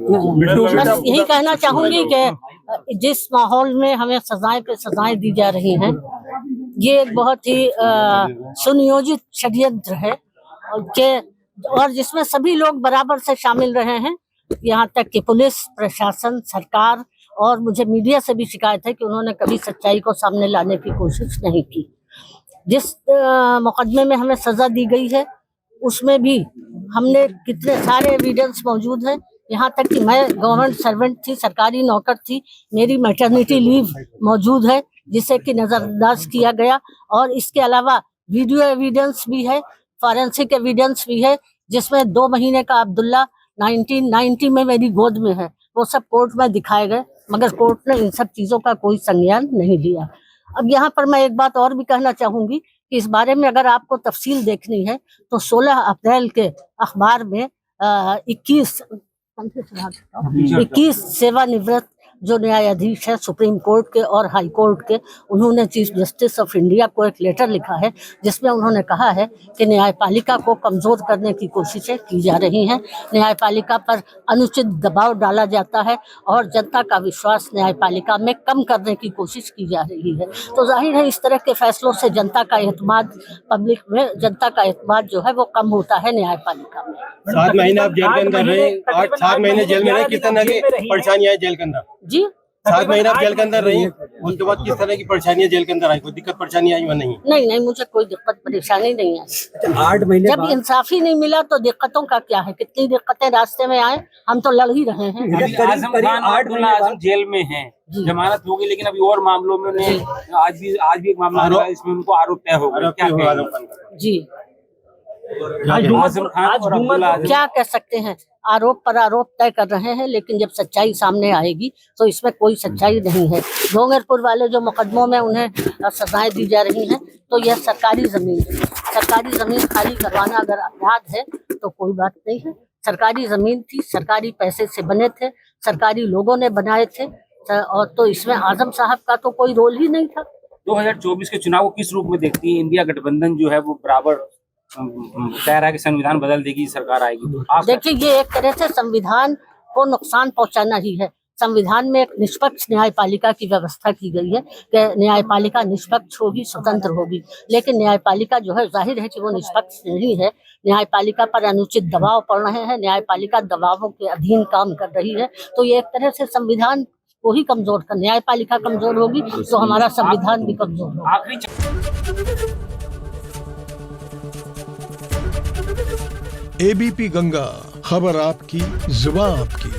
बस यही कहना चाहूंगी कि जिस माहौल में हमें सजाएं पे सजाएं दी जा रही हैं, ये एक बहुत ही सुनियोजित षड्यंत्र है और जिसमें सभी लोग बराबर से शामिल रहे हैं। यहाँ तक कि पुलिस प्रशासन, सरकार और मुझे मीडिया से भी शिकायत है कि उन्होंने कभी सच्चाई को सामने लाने की कोशिश नहीं की। जिस मुकदमे में हमें सजा दी गई है उसमें भी हमने कितने सारे एविडेंस मौजूद हैं। यहाँ तक कि मैं गवर्नमेंट सर्वेंट थी, सरकारी नौकर थी, मेरी मैटरनिटी लीव मौजूद है जिसे कि नजरअंदाज किया गया। और इसके अलावा वीडियो एविडेंस भी है, फॉरेंसिक एविडेंस भी है, जिसमें 2 महीने का अब्दुल्ला 1990 में मेरी गोद में है। वो सब कोर्ट में दिखाए गए, मगर कोर्ट ने इन सब चीजों का कोई संज्ञान नहीं लिया। अब यहाँ पर मैं एक बात और भी कहना चाहूंगी कि इस बारे में अगर आपको तफसील देखनी है तो 16 अप्रैल के अखबार में 21 सेवानिवृत्त जो न्यायाधीश है सुप्रीम कोर्ट के और हाई कोर्ट के, उन्होंने चीफ जस्टिस ऑफ इंडिया को एक लेटर लिखा है जिसमें उन्होंने कहा है कि न्यायपालिका को कमजोर करने की कोशिशें की जा रही हैं, न्यायपालिका पर अनुचित दबाव डाला जाता है और जनता का विश्वास न्यायपालिका में कम करने की कोशिश की जा रही है। तो जाहिर है इस तरह के फैसलों से जनता का एतमाद, पब्लिक में जनता का एतमाद जो है वो कम होता है न्यायपालिका में। 7 महीने आप जेल के अंदर रहे, 7 महीने जेल में रहे, किस तरह की परेशानियां जेल के अंदर? जी 7 महीने आप जेल के अंदर रही, उसके बाद किस तरह की परेशानियां जेल के अंदर आई? कोई दिक्कत परेशानी आई या नहीं? नहीं, मुझे कोई दिक्कत परेशानी नहीं है। 8 महीने जब इंसाफी नहीं मिला तो दिक्कतों का क्या है? कितनी दिक्कतें रास्ते में आए, हम तो लड़ ही रहे हैं। आजम खान और अब्दुल्ला आजम जेल में हैं, जमानत होगी, लेकिन अभी और मामलों में उन्हें आज भी एक मामला आया, इसमें उनको आरोप तय हो गया। क्या जी आजम खान और अब्दुल्ला क्या कह सकते हैं? आरोप पर आरोप तय कर रहे हैं, लेकिन जब सच्चाई सामने आएगी तो इसमें कोई सच्चाई नहीं है। डोंगरपुर वाले जो मुकदमों में उन्हें सजाएं दी जा रही हैं, तो यह सरकारी जमीन खाली करवाना अगर अपराध है तो कोई बात नहीं है। सरकारी जमीन थी, सरकारी पैसे से बने थे, सरकारी लोगों ने बनाए थे, और तो इसमें आजम साहब का तो कोई रोल ही नहीं था। 2024 के चुनाव को किस रूप में देखती है? इंडिया गठबंधन जो है वो बराबर कह रहा है कि संविधान बदल देगी, सरकार आएगी, तो आप देखिए ये एक तरह से संविधान को नुकसान पहुंचाना ही है। संविधान में एक निष्पक्ष न्यायपालिका की व्यवस्था की गई है कि न्यायपालिका निष्पक्ष होगी, स्वतंत्र होगी, लेकिन न्यायपालिका जो है जाहिर है कि वो निष्पक्ष नहीं है। न्यायपालिका पर अनुचित दबाव पड़ रहे हैं, न्यायपालिका दबावों के अधीन काम कर रही है। तो ये एक तरह से संविधान को ही कमजोर कर, न्यायपालिका कमजोर होगी तो हमारा संविधान भी कमजोर होगा। एबीपी गंगा, खबर आपकी, जुबान आपकी।